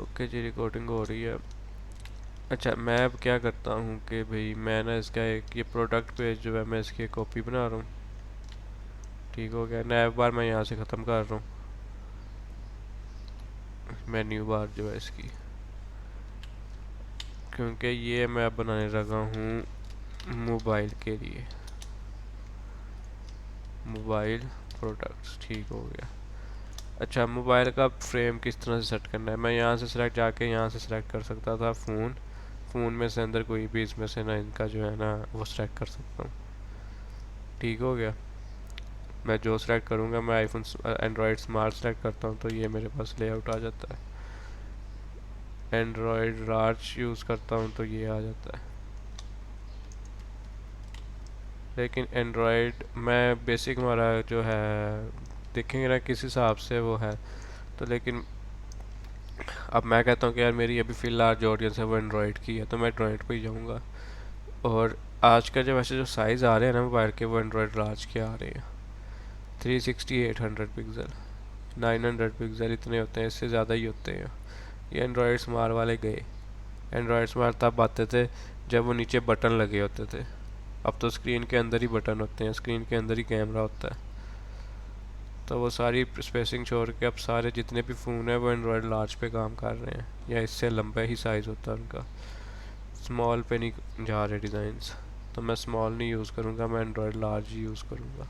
Okay जी, recording हो रही है। अच्छा, मैं अब क्या करता हूँ कि भाई मैं ना इसका एक ये प्रोडक्ट पेज जो है मैं इसकी कॉपी बना रहा हूँ। ठीक हो गया, नैव बार मैं यहाँ से ख़त्म कर रहा हूँ, मेन्यू बार जो है इसकी, क्योंकि ये मैं अब बनाने लगा हूँ मोबाइल के लिए, मोबाइल प्रोडक्ट्स। ठीक हो गया। अच्छा, मोबाइल का फ्रेम किस तरह से सेट करना है, मैं यहाँ से सिलेक्ट जाके यहाँ से सिलेक्ट कर सकता था फ़ोन, फ़ोन में से अंदर कोई भी इसमें से ना इनका जो है ना वो सिलेक्ट कर सकता हूँ। ठीक हो गया। मैं जो सेलेक्ट करूँगा, मैं आईफोन एंड्रॉयड स्मार्ट सेलेक्ट करता हूँ तो ये मेरे पास लेआउट आ जाता है। एंड्रॉयड लार्ज यूज़ करता हूँ तो ये आ जाता है। लेकिन एंड्रॉयड मैं बेसिक हमारा जो है देखेंगे ना किस हिसाब से वो है, तो लेकिन अब मैं कहता हूँ कि यार मेरी अभी फ़िलहाल जो ऑडियंस है वो एंड्रॉयड की है, तो मैं एंड्रॉयड पे ही जाऊँगा। और आज का जो वैसे जो साइज़ आ रहे हैं ना मोबाइल के, वो एंड्रॉयड लार्ज के आ रहे हैं। 360 800 पिक्सल, 900 पिक्सल इतने होते हैं, इससे ज़्यादा ही होते हैं। ये एंड्रॉयड स्मार्ट वाले गए। एंड्रॉयड स्मार्ट तब आते थे जब वो नीचे बटन लगे होते थे, अब तो स्क्रीन के अंदर ही बटन होते हैं, स्क्रीन के अंदर ही कैमरा होता है। तो वो सारी स्पेसिंग छोड़ के अब सारे जितने भी फ़ोन हैं वो एंड्रॉयड लार्ज पे काम कर रहे हैं, या इससे लंबा ही साइज़ होता है उनका। स्मॉल पे नहीं जा रहे डिज़ाइंस, तो मैं स्मॉल नहीं यूज़ करूँगा, मैं एंड्रॉयड लार्ज ही यूज़ करूँगा।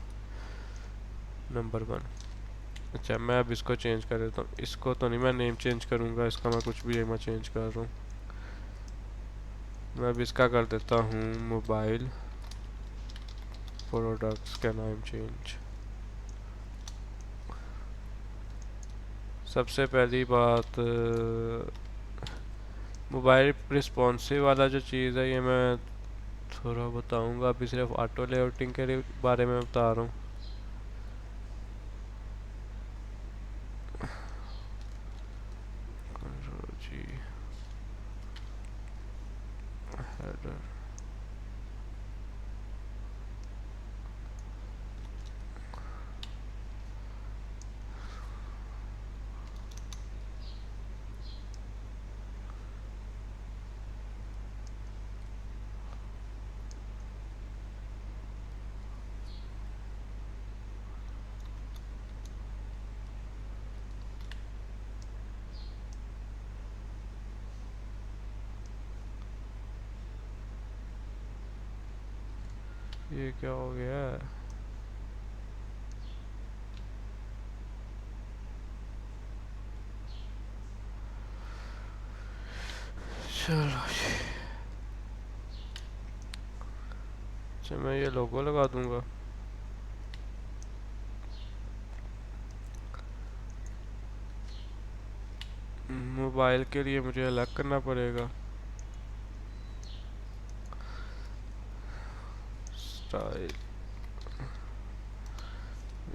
नंबर 1। अच्छा, मैं अब इसको चेंज कर देता हूँ, इसको तो नहीं मैं नेम चेंज करूँगा, इसका मैं कुछ भी मैं चेंज कर रहा हूँ। मैं अब इसका कर देता हूँ मोबाइल प्रोडक्ट्स का नाम चेंज। सबसे पहली बात, मोबाइल रिस्पॉन्सिव वाला जो चीज़ है ये मैं थोड़ा बताऊंगा, अभी सिर्फ ऑटो लेआउटिंग के बारे में बता रहा हूँ। जी, हेडर। ये क्या हो गया है? चलो जी। अच्छा, मैं ये लोगो लगा दूंगा। मोबाइल के लिए मुझे अलग करना पड़ेगा। स्टाइल,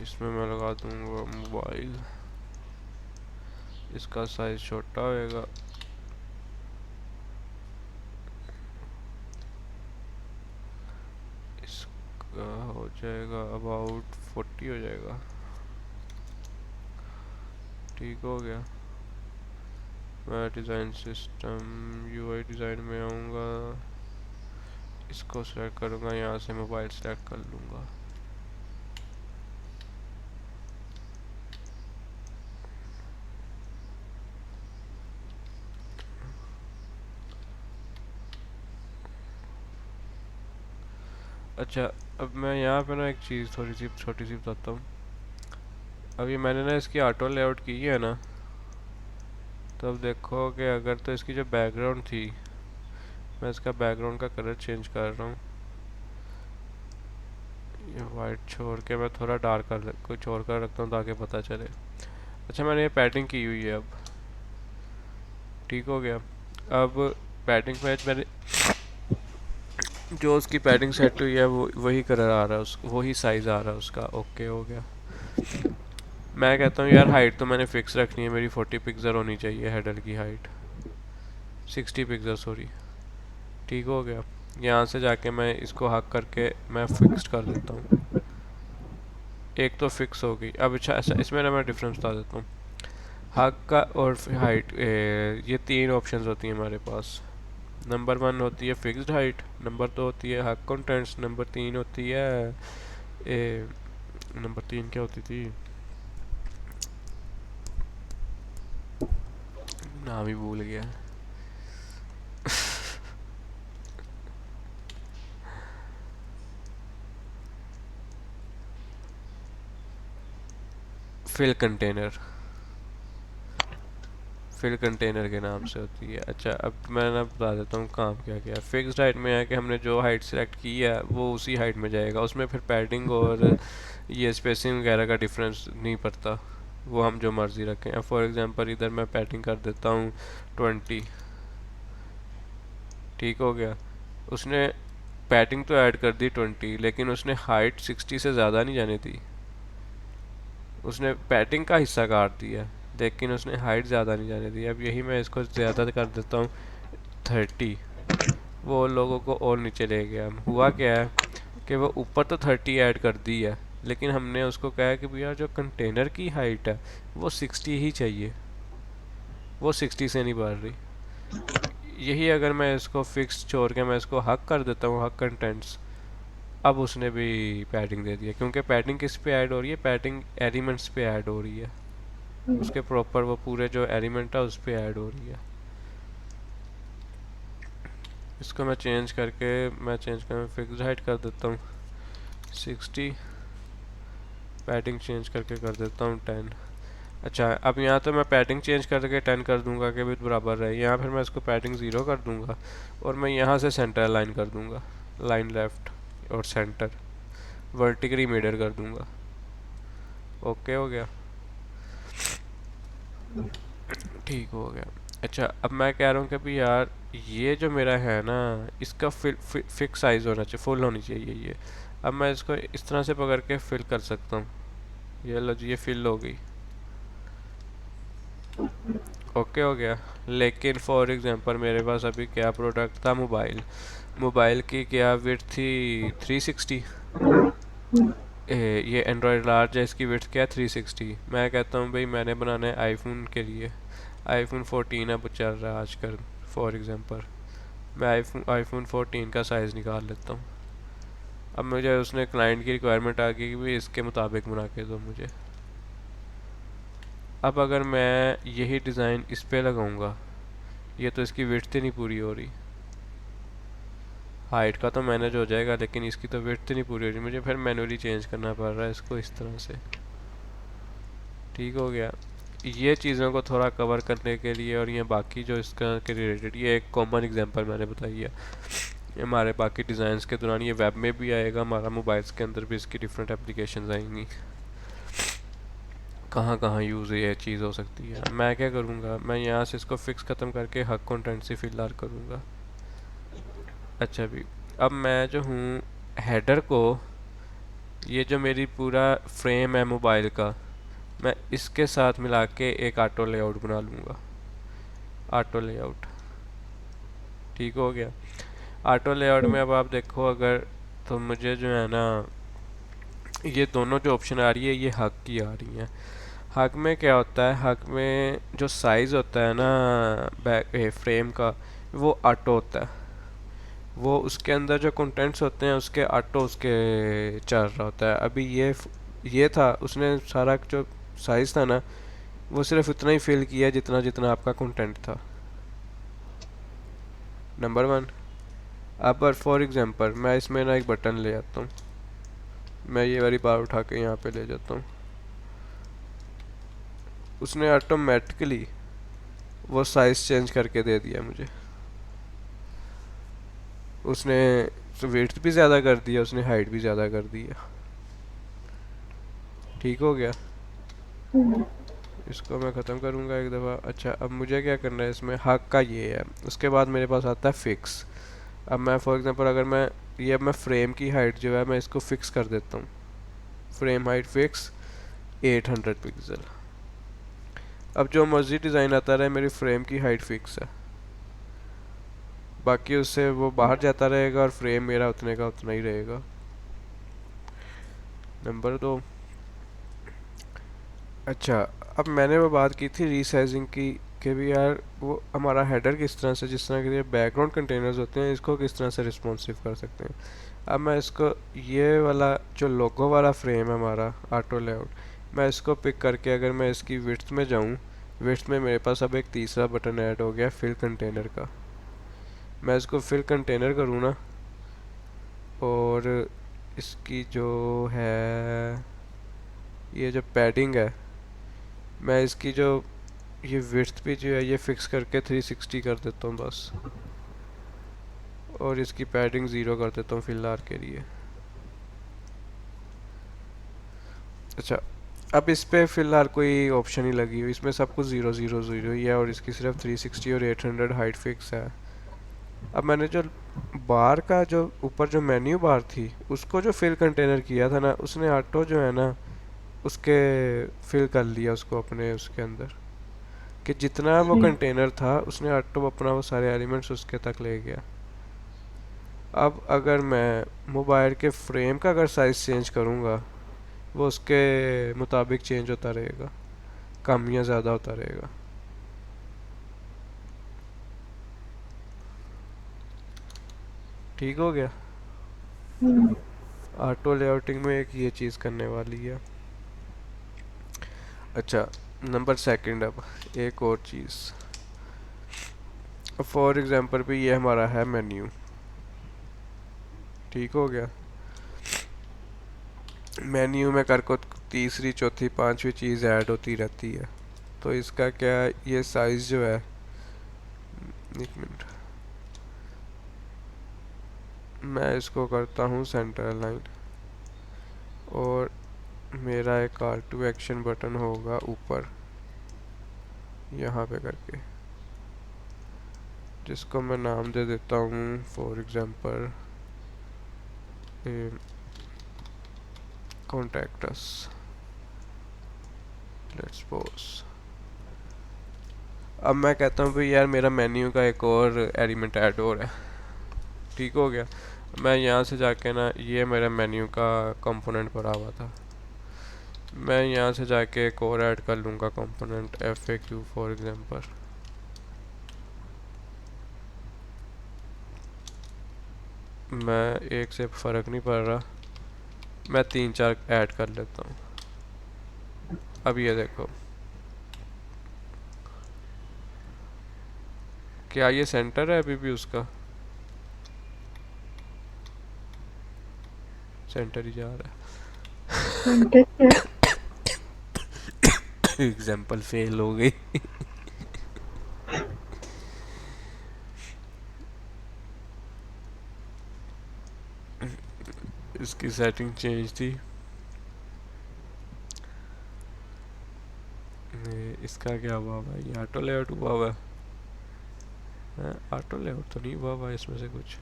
इसमें मैं लगा दूंगा मोबाइल, इसका साइज छोटा होएगा। इसका हो जाएगा अबाउट 40 हो जाएगा। ठीक हो गया। मैं डिज़ाइन सिस्टम यूआई डिज़ाइन में आऊँगा, इसको सेलेक्ट करूँगा, यहाँ से मोबाइल सेलेक्ट कर लूँगा। अच्छा, अब मैं यहाँ पे ना एक चीज़ थोड़ी सी छोटी सी बताता हूँ। अब ये मैंने ना इसकी ऑटो लेआउट की है ना, तो अब देखो कि अगर तो इसकी जो बैकग्राउंड थी, मैं इसका बैकग्राउंड का कलर चेंज कर रहा हूँ, ये वाइट छोड़ के मैं थोड़ा डार्क कर कुछ और कर रखता हूँ ताकि पता चले। अच्छा, मैंने ये पैडिंग की हुई है अब। ठीक हो गया। अब पैडिंग में मैंने जो उसकी पैडिंग सेट हुई है वो वही कलर आ रहा है, उस वही साइज़ आ रहा है उसका। ओके हो गया। मैं कहता हूँ यार हाइट तो मैंने फ़िक्स रखनी है, मेरी 40 पिक्सल होनी चाहिए हेडर की हाइट, 60 पिक्सल सॉरी। ठीक हो गया। यहाँ से जाके मैं इसको हक करके मैं फिक्स कर देता हूँ। एक तो फिक्स हो गई। अब अच्छा, ऐसा इसमें ना मैं डिफरेंस बता देता हूँ। हक का और हाइट, ये तीन ऑप्शंस होती हैं हमारे पास। नंबर वन होती है फिक्स्ड हाइट, नंबर दो होती है हक कंटेंट्स, नंबर तीन होती है ए, नंबर तीन क्या होती थी, नाम ही भूल गया। फिल कंटेनर, फिल कंटेनर के नाम से होती है। अच्छा, अब मैं ना बता देता हूँ काम क्या क्या है। फिक्स्ड हाइट में है कि हमने जो हाइट सेलेक्ट की है वो उसी हाइट में जाएगा, उसमें फिर पैडिंग और ये स्पेसिंग वगैरह का डिफरेंस नहीं पड़ता, वो हम जो मर्ज़ी रखें। अब फॉर एग्जांपल इधर मैं पैडिंग कर देता हूँ 20, ठीक हो गया। उसने पैडिंग तो ऐड कर दी 20, लेकिन उसने हाइट 60 से ज़्यादा नहीं जाने दी। उसने पैडिंग का हिस्सा काट दिया, लेकिन उसने हाइट ज़्यादा नहीं जाने दी। अब यही मैं इसको ज़्यादा कर देता हूँ 30, वो लोगों को और नीचे ले गया। हुआ क्या है कि वो ऊपर तो 30 ऐड कर दी है, लेकिन हमने उसको कहा है कि भैया जो कंटेनर की हाइट है वो 60 ही चाहिए, वो 60 से नहीं बढ़ रही। यही अगर मैं इसको फिक्स छोड़ के मैं इसको हक कर देता हूँ, हक कंटेंट्स, अब उसने भी पैडिंग दे दिया, क्योंकि पैडिंग किस पे ऐड हो रही है, पैडिंग एलिमेंट्स पे ऐड हो रही है, उसके प्रॉपर वो पूरे जो एलिमेंट है उस पे ऐड हो रही है। इसको मैं चेंज करके फिक्स हाइट कर देता हूँ 60, पैडिंग चेंज करके कर देता हूँ 10। अच्छा, अब यहाँ तो मैं पैडिंग चेंज करके 10 कर दूंगा कि भी बराबर रहे। यहाँ फिर मैं इसको पैडिंग 0 कर दूंगा और मैं यहाँ से सेंटर अलाइन कर दूंगा, लाइन लेफ्ट और सेंटर वर्टिकली मिडर कर दूंगा। ओके हो गया, ठीक हो गया। अच्छा, अब मैं कह रहा हूँ कि भी यार ये जो मेरा है ना, इसका फिक्स साइज होना चाहिए, फुल होनी चाहिए ये। अब मैं इसको इस तरह से पकड़ के फिल कर सकता हूँ। ये लो जी, ये फिल हो गई, ओके हो गया। लेकिन फॉर एग्जांपल मेरे पास अभी क्या प्रोडक्ट था, मोबाइल, मोबाइल की क्या विड्थ थी 360, ये एंड्रॉयड लार्ज है, इसकी विड्थ क्या है 360। मैं कहता हूँ भाई मैंने बनाना है आईफोन के लिए, आईफोन 14 अब चल रहा है आजकल, फॉर एग्जांपल मैं आईफोन 14 का साइज़ निकाल लेता हूँ। अब मुझे उसने क्लाइंट की रिक्वायरमेंट आ गई कि भाई इसके मुताबिक बना के दो मुझे। अब अगर मैं यही डिज़ाइन इस पे लगाऊंगा, ये तो इसकी विड्थ ही नहीं पूरी हो रही, हाइट का तो मैनेज हो जाएगा लेकिन इसकी तो विड्थ ही नहीं पूरी हो रही, मुझे फिर मैनुअली चेंज करना पड़ रहा है इसको इस तरह से। ठीक हो गया। ये चीज़ों को थोड़ा कवर करने के लिए और ये बाकी जो इसका के रिलेटेड, ये एक कॉमन एग्जांपल मैंने बताई है, ये हमारे बाकी डिज़ाइंस के दौरान ये वेब में भी आएगा, हमारा मोबाइल्स के अंदर भी इसकी डिफरेंट एप्लीकेशंस आएंगी, कहाँ कहाँ यूज़ ये चीज़ हो सकती है। मैं क्या करूँगा, मैं यहाँ से इसको फिक्स ख़त्म करके हक कंटेंट से फिलहाल करूँगा। अच्छा भी, अब मैं जो हूँ हेडर को, ये जो मेरी पूरा फ्रेम है मोबाइल का, मैं इसके साथ मिला के एक ऑटो लेआउट बना लूँगा, ऑटो लेआउट। ठीक हो गया। ऑटो लेआउट में अब आप देखो अगर, तो मुझे जो है ना ये दोनों जो ऑप्शन आ रही है ये हक की आ रही हैं। हक में क्या होता है, हक में जो साइज़ होता है ना बैक फ्रेम का, वो ऑटो होता है, वो उसके अंदर जो कंटेंट्स होते हैं उसके ऑटो उसके चल रहा होता है। अभी ये था, उसने सारा जो साइज़ था ना वो सिर्फ उतना ही फिल किया जितना जितना आपका कंटेंट था, नंबर वन। अब फॉर एग्जांपल मैं इसमें ना एक बटन ले आता हूँ, मैं ये वाली बार उठा के यहाँ पे ले जाता हूँ, उसने ऑटोमेटिकली वो साइज़ चेंज करके दे दिया मुझे, उसने वेट भी ज़्यादा कर दिया, उसने हाइट भी ज़्यादा कर दिया। ठीक हो गया। इसको मैं ख़त्म करूँगा एक दफ़ा। अच्छा, अब मुझे क्या करना है इसमें, हक का ये है, उसके बाद मेरे पास आता है फिक्स। अब मैं फॉर एग्जांपल अगर मैं ये, अब मैं फ्रेम की हाइट जो है मैं इसको फिक्स कर देता हूँ, फ्रेम हाइट फिक्स 800 पिक्सल। अब जो मर्जी डिज़ाइन आता रहे, मेरी फ्रेम की हाइट फिक्स है, बाकी उससे वो बाहर जाता रहेगा और फ्रेम मेरा उतने का उतना ही रहेगा। नंबर दो, अच्छा, अब मैंने वो बात की थी रीसाइजिंग की, कि भी यार वो हमारा हेडर किस तरह से, जिस तरह के ये बैकग्राउंड कंटेनर्स होते हैं, इसको किस तरह से रिस्पॉन्सिव कर सकते हैं। अब मैं इसको, ये वाला जो लोगो वाला फ्रेम है हमारा ऑटो लेआउट, मैं इसको पिक करके अगर मैं इसकी विड्थ में जाऊँ, विड्थ में मेरे पास अब एक तीसरा बटन ऐड हो गया फिल कंटेनर का। मैं इसको फिल कंटेनर करूँ ना, और इसकी जो है ये जो पैडिंग है, मैं इसकी जो ये विड्थ भी जो है ये फिक्स करके 360 कर देता हूँ बस, और इसकी पैडिंग ज़ीरो कर देता हूँ फिलहाल के लिए। अच्छा, अब इस पे फिलहाल कोई ऑप्शन नहीं लगी हुई, इसमें सब कुछ ज़ीरो ज़ीरो ज़ीरो ही है, और इसकी सिर्फ 360 और 800 हाइट फिक्स है। अब मैंने जो बार का जो ऊपर जो मेन्यू बार थी उसको जो फिल कंटेनर किया था ना, उसने ऑटो जो है ना उसके फिल कर लिया उसको अपने उसके अंदर, कि जितना वो हम्म। कंटेनर था उसने ऑटो अपना वो सारे एलिमेंट्स उसके तक ले गया। अब अगर मैं मोबाइल के फ्रेम का अगर साइज़ चेंज करूँगा, वो उसके मुताबिक चेंज होता रहेगा, कम या ज़्यादा होता रहेगा। ठीक हो गया। हम्म। ऑटो लेआउटिंग में एक ये चीज़ करने वाली है। अच्छा, नंबर सेकंड, अब एक और चीज़, फॉर एग्जांपल भी ये हमारा है मेन्यू। ठीक हो गया। मेन्यू में कर को तीसरी चौथी पांचवी चीज़ ऐड होती रहती है, तो इसका क्या है, ये साइज़ जो है, एक मिनट, मैं इसको करता हूँ सेंटर लाइन, और मेरा एक कॉल टू एक्शन बटन होगा ऊपर यहाँ पे करके, जिसको मैं नाम दे देता हूँ for example contact us, let's suppose. अब मैं कहता हूँ भाई यार मेरा मेन्यू का एक और एलिमेंट ऐड हो रहा है। ठीक हो गया। मैं यहाँ से जाके ना, ये मेरा मेन्यू का कंपोनेंट पड़ा हुआ था, मैं यहाँ से जाके एक और ऐड कर लूँगा कंपोनेंट FAQ फॉर एग्जांपल। मैं एक से फ़र्क नहीं पड़ रहा, मैं तीन चार ऐड कर लेता हूँ। अब ये देखो, क्या ये सेंटर है अभी भी उसका, सेंटर ही जा रहा सेंटर क्या? है। एग्जाम्पल फेल हो गई। इसकी सेटिंग चेंज थी। इसका क्या हुआ भाई, ऑटो लेआउट हुआ हुआ है, ऑटो लेआउट तो नहीं हुआ हुआ इसमें से कुछ।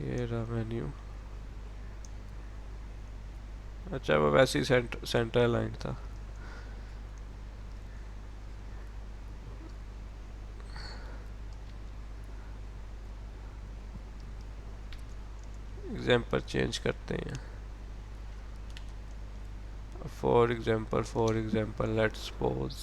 ये रहा मेन्यू। अच्छा, वो वैसे ही सेंटर लाइन था। एग्जाम्पल चेंज करते हैं। फॉर एग्जाम्पल लेट्स सपोज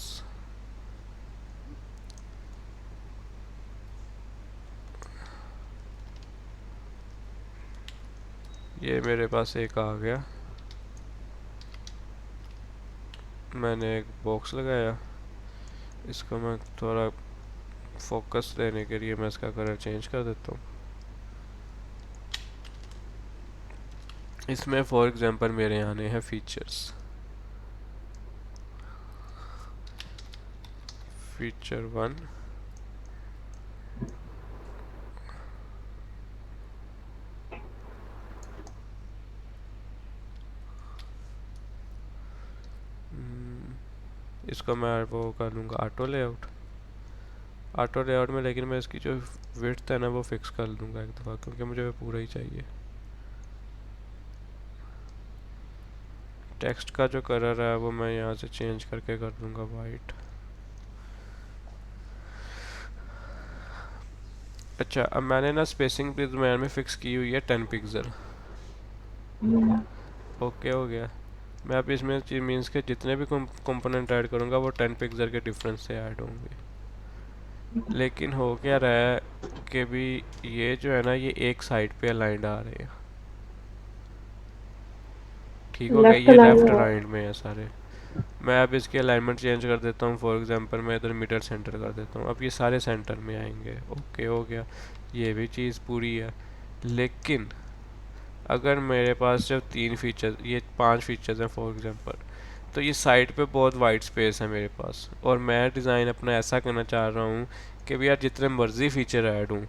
ये मेरे पास एक आ गया, मैंने एक बॉक्स लगाया, इसको मैं थोड़ा फोकस देने के लिए मैं इसका कलर चेंज कर देता हूँ। इसमें फॉर एग्जांपल मेरे आने हैं फीचर्स, फीचर 1, इसको मैं वो कर लूँगा ऑटो लेआउट। ऑटो लेआउट में लेकिन मैं इसकी जो विड्थ है ना वो फिक्स कर दूँगा एक दफ़ा, क्योंकि मुझे वो पूरा ही चाहिए। टेक्स्ट का जो कलर है वो मैं यहाँ से चेंज करके कर दूँगा वाइट। अच्छा, अब मैंने ना स्पेसिंग भी दरम्यान में फ़िक्स की हुई है 10 पिक्सल। ओके हो गया। मैं अब इसमें मीन्स के जितने भी कंपोनेंट ऐड करूँगा वो 10 पिक्सल के डिफरेंस से ऐड होंगे। लेकिन हो क्या रहा है कि भी ये जो है ना ये एक साइड पे अलाइंड आ रहे हैं। ठीक हो गया, लेफ्ट ये लाइन लेफ्ट है। राइट में है सारे। मैं अब इसकी अलाइनमेंट चेंज कर देता हूँ, फॉर एग्जांपल मैं इधर मिडल सेंटर कर देता हूँ, अब ये सारे सेंटर में आएंगे। ओके हो गया, ये भी चीज़ पूरी है। लेकिन अगर मेरे पास जब 3 फीचर, ये 5 फीचर्स हैं फॉर एग्जांपल, तो ये साइड पे बहुत वाइट स्पेस है मेरे पास, और मैं डिज़ाइन अपना ऐसा करना चाह रहा हूँ कि भी यार जितने मर्जी फीचर ऐड हूँ,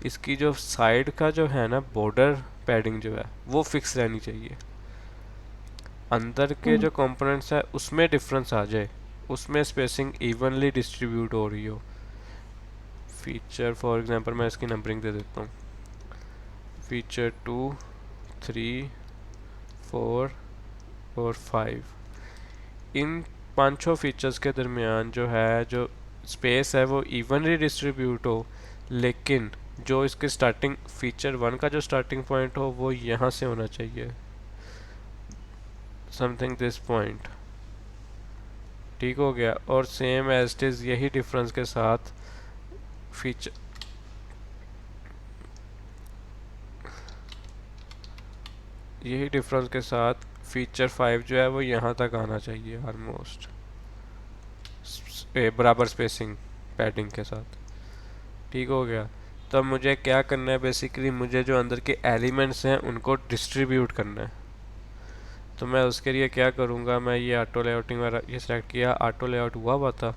इसकी जो साइड का जो है ना बॉर्डर पैडिंग जो है वो फिक्स रहनी चाहिए। अंदर के जो कंपोनेंट्स है उसमें डिफरेंस आ जाए, उसमें स्पेसिंग इवनली डिस्ट्रीब्यूट हो रही हो। फीचर फॉर एग्जांपल मैं इसकी नंबरिंग दे देता हूँ, फीचर 2, 3, 4 और 5। इन 5 फीचर्स के दरमियान जो है जो स्पेस है वो इवनली डिस्ट्रीब्यूट हो, लेकिन जो इसके स्टार्टिंग फीचर 1 का जो स्टार्टिंग पॉइंट हो वो यहाँ से होना चाहिए, समथिंग दिस पॉइंट। ठीक हो गया। और सेम एज इट इज़ यही डिफरेंस के साथ फीचर, यही डिफरेंस के साथ फीचर 5 जो है वो यहाँ तक आना चाहिए ऑलमोस्ट, बराबर स्पेसिंग पैडिंग के साथ। ठीक हो गया। तब मुझे क्या करना है, बेसिकली मुझे जो अंदर के एलिमेंट्स हैं उनको डिस्ट्रीब्यूट करना है। तो मैं उसके लिए क्या करूँगा, मैं ये ऑटो लेआउटिंग वाला ये सेलेक्ट किया, ऑटो लेआउट हुआ था।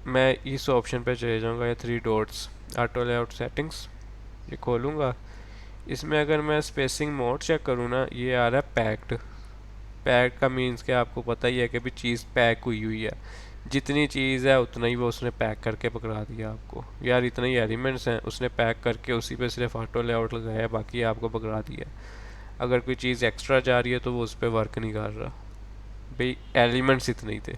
मैं इस ऑप्शन पे चले जाऊँगा, ये 3 डॉट्स, ऑटो लेआउट सेटिंग्स, ये खोलूँगा। इसमें अगर मैं स्पेसिंग मोड चेक करूँ ना, ये आ रहा है पैक्ड। पैक का मीन्स कि आपको पता ही है कि भी चीज़ पैक हुई हुई है, जितनी चीज़ है उतना ही वो उसने पैक करके पकड़ा दिया आपको। यार इतने ही एलिमेंट्स हैं, उसने पैक करके उसी पे सिर्फ ऑटो लेआउट लगाया, बाकी आपको पकड़ा दिया। अगर कोई चीज़ एक्स्ट्रा जा रही है तो वो उस पर वर्क नहीं कर रहा, भाई एलिमेंट्स इतने ही थे।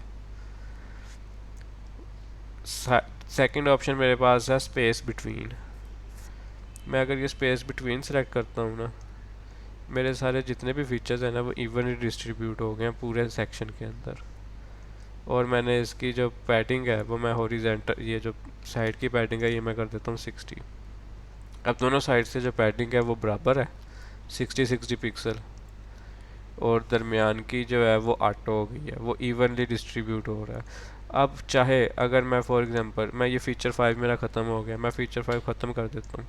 सेकंड ऑप्शन मेरे पास है स्पेस बिटवीन। मैं अगर ये स्पेस बिटवीन सेलेक्ट करता हूँ ना, मेरे सारे जितने भी फीचर्स हैं ना वो इवनली डिस्ट्रीब्यूट हो गए हैं पूरे सेक्शन के अंदर। और मैंने इसकी जो पैडिंग है वो मैं हॉरिजेंटल, ये जो साइड की पैडिंग है ये मैं कर देता हूँ 60। अब दोनों साइड से जो पैडिंग है वो बराबर है, 60 पिक्सल। और दरमियान की जो है वो ऑटो हो गई है, वो इवनली डिस्ट्रीब्यूट हो रहा है। अब चाहे अगर मैं फॉर एग्जांपल मैं ये फीचर 5 मेरा ख़त्म हो गया, मैं फीचर 5 ख़त्म कर देता हूँ,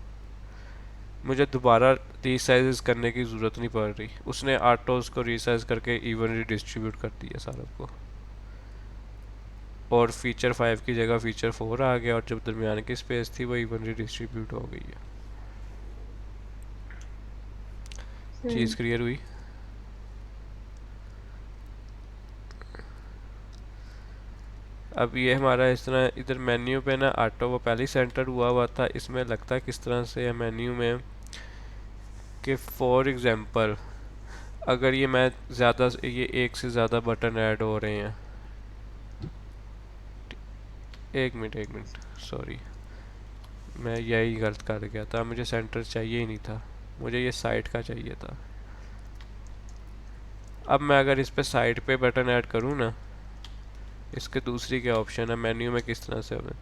मुझे दोबारा रीसाइज करने की ज़रूरत नहीं पड़ रही, उसने ऑटोज़ को रीसाइज करके इवनली डिस्ट्रीब्यूट कर दिया सारा को। और फीचर 5 की जगह फीचर 4 आ गया, और जब दरमियान की स्पेस थी वो इवनली डिस्ट्रीब्यूट हो गई है। चीज़ क्लियर हुई। अब ये हमारा इस तरह इधर मेन्यू पे ना ऑटो वो पहले ही सेंटर हुआ था, इसमें लगता है किस तरह से है मेन्यू में कि फॉर एग्जांपल अगर ये मैं ज़्यादा ये एक से ज़्यादा बटन ऐड हो रहे हैं, एक मिनट सॉरी, मैं यही गलत कर गया था, मुझे सेंटर चाहिए ही नहीं था, मुझे ये साइड का चाहिए था। अब मैं अगर इस पे साइड पे बटन ऐड करूँ ना, इसके दूसरी क्या ऑप्शन है मेन्यू में किस तरह से हमें,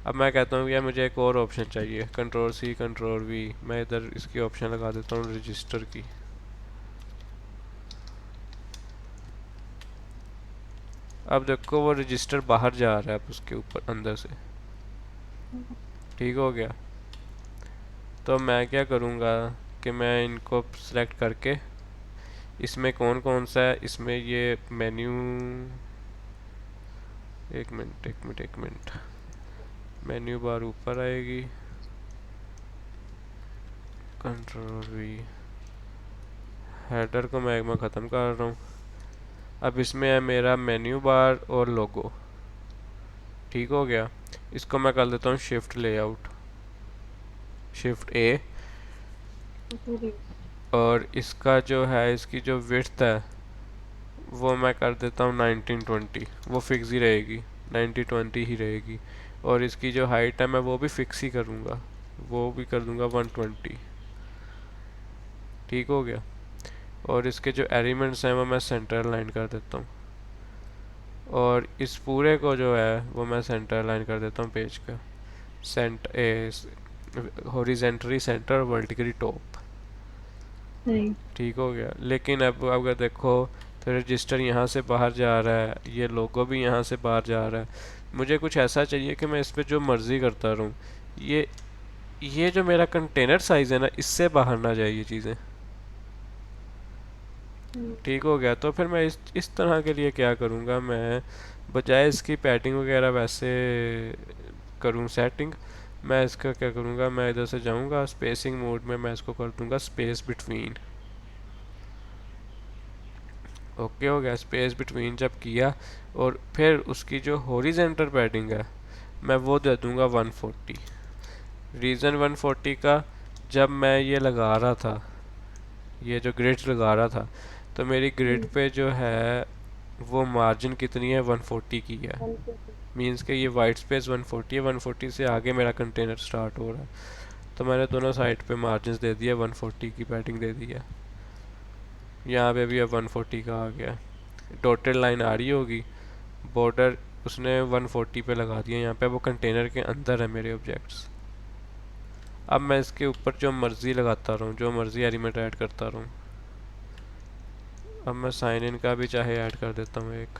अब मैं कहता हूँ यार मुझे एक और ऑप्शन चाहिए, कंट्रोल सी कंट्रोल वी, मैं इधर इसकी ऑप्शन लगा देता हूँ रजिस्टर की। अब देखो वो रजिस्टर बाहर जा रहा है अब उसके ऊपर अंदर से। ठीक हो गया। तो मैं क्या करूँगा कि मैं इनको सेलेक्ट करके इसमें कौन कौन सा है, इसमें ये मेन्यू, एक मिनट, मेन्यू बार ऊपर आएगी, कंट्रोल वी, हेडर को मैं ख़त्म कर रहा हूँ। अब इसमें है मेरा मेन्यू बार और लोगो। ठीक हो गया। इसको मैं कर देता हूँ शिफ्ट लेआउट, शिफ्ट ए। और इसका जो है इसकी जो विड्थ है वो मैं कर देता हूँ 1920, वो फिक्स ही रहेगी, 1920 ही रहेगी। और इसकी जो हाइट है मैं वो भी फिक्स ही करूँगा, वो भी कर दूँगा 120। ठीक हो गया। और इसके जो एलिमेंट्स हैं वो मैं सेंटर लाइन कर देता हूँ, और इस पूरे को जो है वो मैं सेंटर लाइन कर देता हूँ पेज का, हॉरिजेंटली सेंटर और वर्टिकली टॉप। नहीं। ठीक हो गया। लेकिन अब अगर देखो तो रजिस्टर यहाँ से बाहर जा रहा है, ये लोगो भी यहाँ से बाहर जा रहा है। मुझे कुछ ऐसा चाहिए कि मैं इस पर जो मर्ज़ी करता रहूँ। ये ये जो मेरा कंटेनर साइज़ है ना, इससे बाहर ना जाए ये चीज़ें। ठीक हो गया। तो फिर मैं इस तरह के लिए क्या करूँगा, मैं बजाय इसकी पैडिंग वगैरह वैसे करूँ सेटिंग, मैं इसका क्या करूँगा, मैं इधर से जाऊँगा स्पेसिंग मोड में, मैं इसको कर दूँगा स्पेस बिटवीन। ओके हो गया। स्पेस बिटवीन जब किया, और फिर उसकी जो हॉरिजेंटल पैडिंग है मैं वो दे दूँगा 140। रीज़न 140 का, जब मैं ये लगा रहा था, ये जो ग्रिड लगा रहा था, तो मेरी ग्रिड पे जो है वो मार्जिन कितनी है, 140 की है। मींस कि ये वाइट स्पेस 140 है, 140 से आगे मेरा कंटेनर स्टार्ट हो रहा है। तो मैंने दोनों साइड पे मार्जिन दे दिया, 140 की पैडिंग दे दी है। यहाँ पे भी अब 140 का आ गया। डॉटेड लाइन आ रही होगी, बॉर्डर उसने 140 पे लगा दिया यहाँ पे, वो कंटेनर के अंदर है मेरे ऑब्जेक्ट्स। अब मैं इसके ऊपर जो मर्ज़ी लगाता रहूँ, जो मर्ज़ी एलिमेंट ऐड करता रहूँ। अब मैं साइन इन का भी चाहे ऐड कर देता हूँ एक।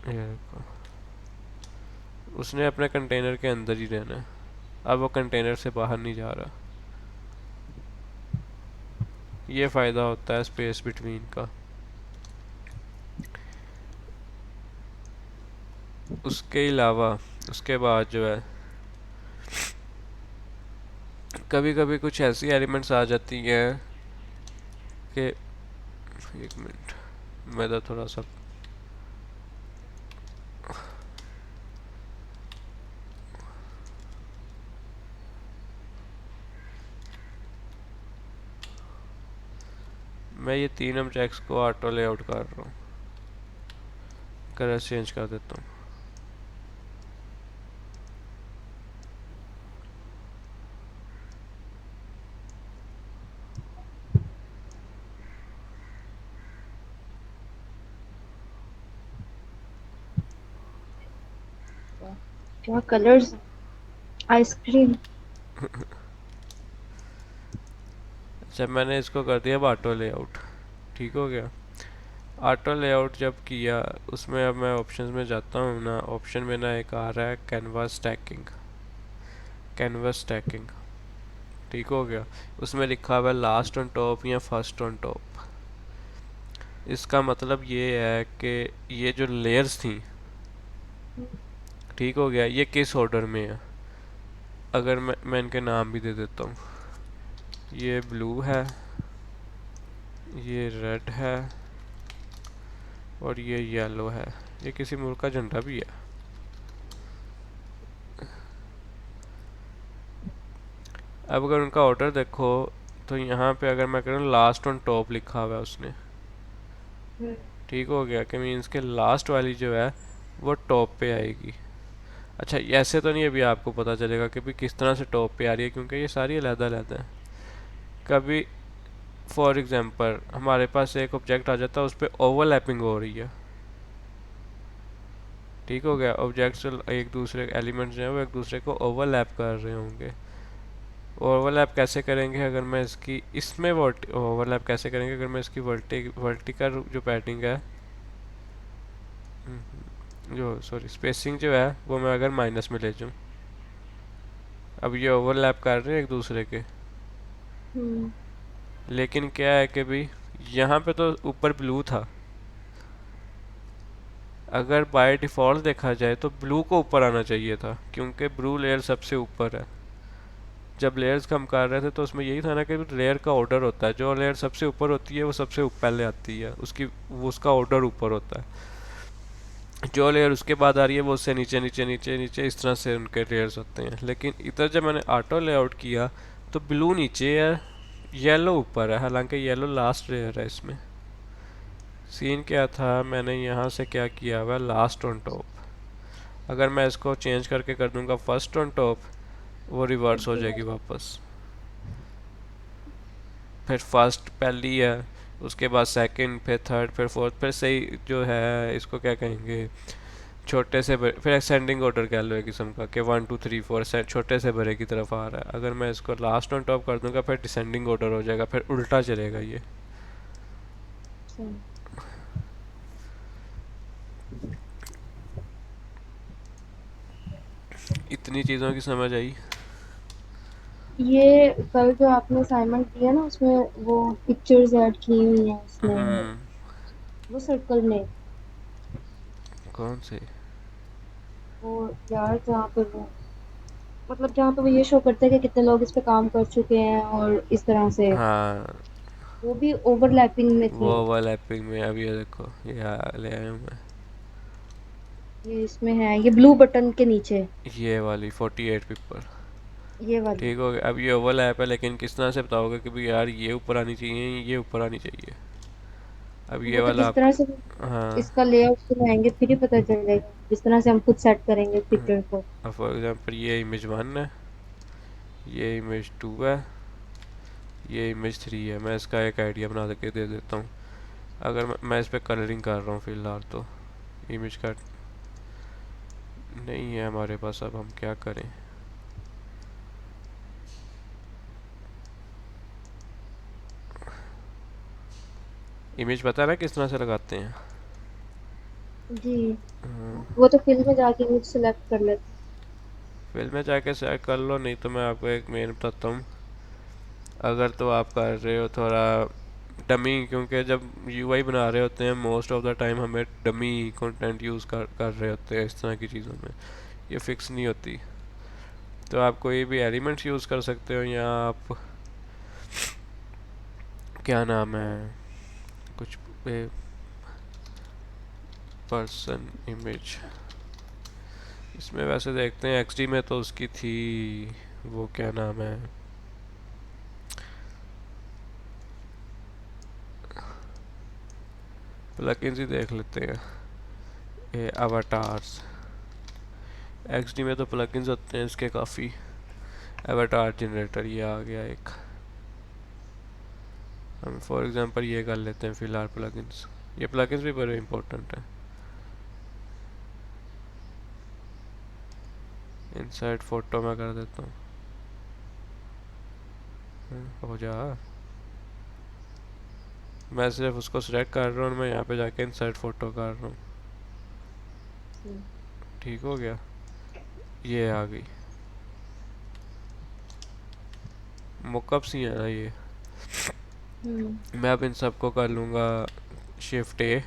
ये देखो, उसने अपने कंटेनर के अंदर ही रहना है। अब वो कंटेनर से बाहर नहीं जा रहा। ये फ़ायदा होता है स्पेस बिटवीन का। उसके अलावा उसके बाद जो है, कभी कभी कुछ ऐसी एलिमेंट्स आ जाती हैं कि, एक मिनट, मैं तो थोड़ा सा, मैं ये तीन ऑब्जेक्ट्स को ऑटो लेआउट कर रहा हूँ, कलर चेंज कर देता हूँ। क्या कलर्स? आइसक्रीम। जब मैंने इसको कर दिया अब ऑटो लेआउट, ठीक हो गया। ऑटो लेआउट जब किया, उसमें अब मैं ऑप्शंस में जाता हूँ ना, ऑप्शन में ना एक आ रहा है कैनवास स्टैकिंग। कैनवास स्टैकिंग, ठीक हो गया। उसमें लिखा हुआ है लास्ट ऑन टॉप या फर्स्ट ऑन टॉप। इसका मतलब ये है कि ये जो लेयर्स थी, ठीक हो गया, ये किस ऑर्डर में है। अगर मैं इनके नाम भी दे देता हूँ, ये ब्लू है, ये रेड है, और ये येलो है। ये किसी मुल्क का झंडा भी है। अब अगर उनका ऑर्डर देखो, तो यहाँ पे अगर मैं करूँ लास्ट ऑन टॉप लिखा हुआ है उसने, ठीक हो गया, कि मीन्स के लास्ट वाली जो है वो टॉप पे आएगी। अच्छा, ऐसे तो नहीं अभी आपको पता चलेगा कि भी किस तरह से टॉप पे आ रही है, क्योंकि ये सारी अलग-अलग हैं। कभी फॉर एग्जांपल हमारे पास एक ऑब्जेक्ट आ जाता है, उस पर ओवरलैपिंग हो रही है, ठीक हो गया। ऑब्जेक्ट्स एक दूसरे एलिमेंट्स जो हैं वो एक दूसरे को ओवरलैप कर रहे होंगे। ओवरलैप कैसे करेंगे, अगर मैं इसकी इसमें ओवरलैप कैसे करेंगे अगर मैं इसकी वर्टिकल जो पैडिंग है, जो सॉरी स्पेसिंग जो है वो मैं अगर माइनस में ले जाऊँ, अब ये ओवरलैप कर रहे हैं एक दूसरे के। लेकिन क्या है कि भाई यहाँ पे तो ऊपर ब्लू था, अगर बाय डिफ़ॉल्ट देखा जाए तो ब्लू को ऊपर आना चाहिए था, क्योंकि ब्लू लेयर सबसे ऊपर है। जब लेयर्स का हम कर रहे थे तो उसमें यही था ना कि लेयर का ऑर्डर होता है, जो लेयर सबसे ऊपर होती है वो सबसे पहले आती है, उसका ऑर्डर ऊपर होता है। जो लेयर उसके बाद आ रही है वो उससे नीचे नीचे नीचे नीचे इस तरह से उनके लेयर्स होते हैं। लेकिन इधर जब मैंने ऑटो लेआउट किया तो ब्लू नीचे है, येलो ऊपर है, हालांकि येलो लास्ट लेयर है इसमें। सीन क्या था, मैंने यहाँ से क्या किया हुआ लास्ट ऑन टॉप। अगर मैं इसको चेंज करके कर दूंगा फर्स्ट ऑन टॉप, वो रिवर्स हो जाएगी वापस। फिर फर्स्ट पहली है, उसके बाद सेकंड, फिर थर्ड, फिर फोर्थ, फिर सही जो है इसको क्या कहेंगे, छोटे से बड़े, फिर असेंडिंग ऑर्डर कह लो एक किस्म का, कि 1 2 3 4 छोटे से बड़े की तरफ आ रहा है। अगर मैं इसको लास्ट ऑन टॉप कर दूंगा फिर डिसेंडिंग ऑर्डर हो जाएगा, फिर उल्टा चलेगा ये। अच्छा। इतनी चीज़ों की समझ आई। ये कल जो आपने असाइनमेंट दिया ना उसमें वो पिक्चर्स ऐड की हुई हैं उसमें, हम्म। वो सर्कल में, कौन से? वो यार जहाँ पे वो, मतलब जहाँ पे वो ये शो करते हैं कि कितने लोग इस पे काम कर चुके हैं और इस तरह से, हाँ, वो भी ओवरलैपिंग में वो थी। ओवरलैपिंग में, अब ये देखो ये ले आया हूँ मैं। ये इसमें है, ये ब्लू बटन के नीचे, ये वाली 48 पेपर। ये वाली। ठीक हो गया। अब ये ओवरलैप है, लेकिन किस तरह से बताओगे कि भाई यार ये ऊपर आनी चाहिए, ये ऊपर आनी चाहिए। अब ये वो तो वाला जिस आप, तरह से हाँ। इसका लेआउट बनाएंगे फिर ही पता चलेगा, जिस तरह से हम खुद सेट करेंगे पिक्चर को। अब फॉर एग्जांपल ये इमेज 1 है, ये इमेज 2 है, ये इमेज 3 है। मैं इसका एक आइडिया बना के दे देता हूँ। अगर मैं इस पर कलरिंग कर रहा हूँ फिलहाल, तो इमेज का नहीं है हमारे पास, अब हम क्या करें। इमेज पता है ना किस तरह से लगाते हैं? जी, वो तो फिल्म में जाके इमेज सेलेक्ट कर लेते फिल्म में जाके सेलेक्ट कर लो, नहीं तो मैं आपको एक मेन बताता हूँ। अगर तो आप कर रहे हो थोड़ा डमी, क्योंकि जब यूआई बना रहे होते हैं मोस्ट ऑफ द टाइम हमें डमी कंटेंट यूज़ कर रहे होते हैं इस तरह की चीज़ों में, ये फिक्स नहीं होती। तो आप कोई भी एलिमेंट्स यूज़ कर सकते हो, या आप क्या नाम है, कुछ पर्सन इमेज, इसमें वैसे देखते हैं एक्सडी में तो उसकी थी, वो क्या नाम है, प्लगइन्स ही देख लेते हैं। ये अवतार्स, एक्सडी में तो प्लगइन्स होते हैं इसके काफ़ी। अवतार जनरेटर ये आ गया एक, हम फॉर एग्जांपल ये कर लेते हैं फिलहाल प्लगइन्स। ये प्लगइन्स भी बड़े इंपॉर्टेंट हैं। इंसर्ट फोटो में कर देता हूँ। हो जा, मैं सिर्फ उसको सिलेक्ट कर रहा हूँ, मैं यहाँ पे जाके इंसर्ट फोटो कर रहा हूँ। हैं। ठीक हो गया, ये आ गई। मुकअप्स ही है ना ये। हम्म। मैं अब इन सबको कर लूँगा शिफ्ट ए।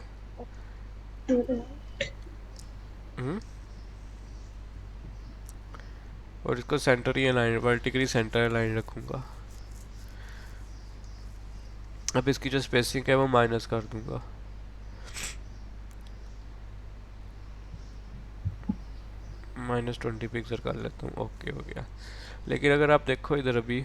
और इसको सेंटर ही अलाइन, वर्टिकली सेंटर अलाइन रखूँगा। अब इसकी जो स्पेसिंग है वो माइनस कर दूँगा, -20 पिक्सल कर लेता हूँ। ओके हो गया। लेकिन अगर आप देखो इधर अभी,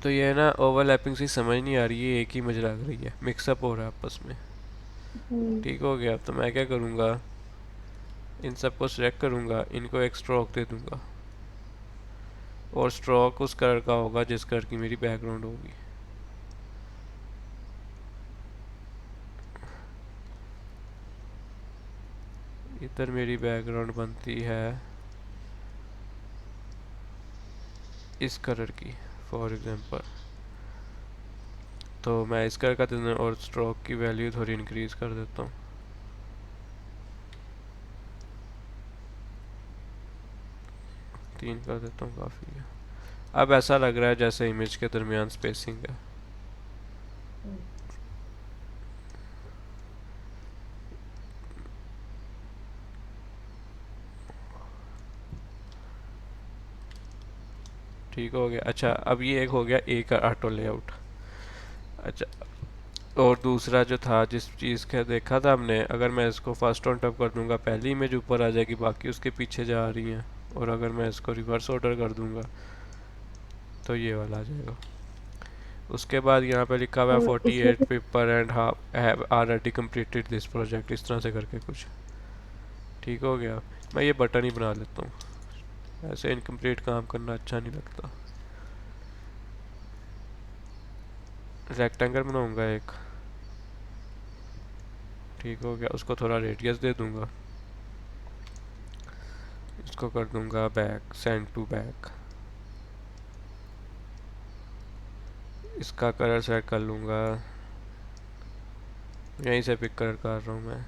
तो ये ना ओवरलैपिंग से समझ नहीं आ रही है, एक ही इमेज लग रही है, मिक्सअप हो रहा है आपस में। हम्म। ठीक हो गया। तो मैं क्या करूँगा, इन सबको सिलेक्ट करूँगा, इनको एक स्ट्रोक दे दूँगा, और स्ट्रोक उस कलर का होगा जिस कलर की मेरी बैकग्राउंड होगी। इधर मेरी बैकग्राउंड बनती है इस कलर की फॉर एग्जांपल, तो मैं इस कलर का देना, और स्ट्रोक की वैल्यू थोड़ी इंक्रीज कर देता हूँ। 3 कर देता हूँ, काफ़ी है। अब ऐसा लग रहा है जैसे इमेज के दरमियान स्पेसिंग है। ठीक हो गया। अच्छा, अब ये एक हो गया ए का ऑटो लेआउट। अच्छा, और दूसरा जो था जिस चीज़ का देखा था हमने, अगर मैं इसको फर्स्ट ऑन टॉप कर दूंगा पहली इमेज ऊपर आ जाएगी, बाकी उसके पीछे जा रही हैं। और अगर मैं इसको रिवर्स ऑर्डर कर दूंगा तो ये वाला आ जाएगा। उसके बाद यहाँ पे लिखा हुआ है और इसमें 48 paper and have already completed this project, इस तरह से करके कुछ। ठीक हो गया। मैं ये बटन ही बना लेता हूँ। ऐसे इनकम्प्लीट काम करना अच्छा नहीं लगता। रेक्टेंगल बनाऊंगा एक, ठीक हो गया। उसको थोड़ा रेडियस दे दूंगा, इसको कर दूंगा बैक, सेंड टू बैक। इसका कलर सेलेक्ट कर लूँगा, यहीं से पिक कलर कर रहा हूँ मैं,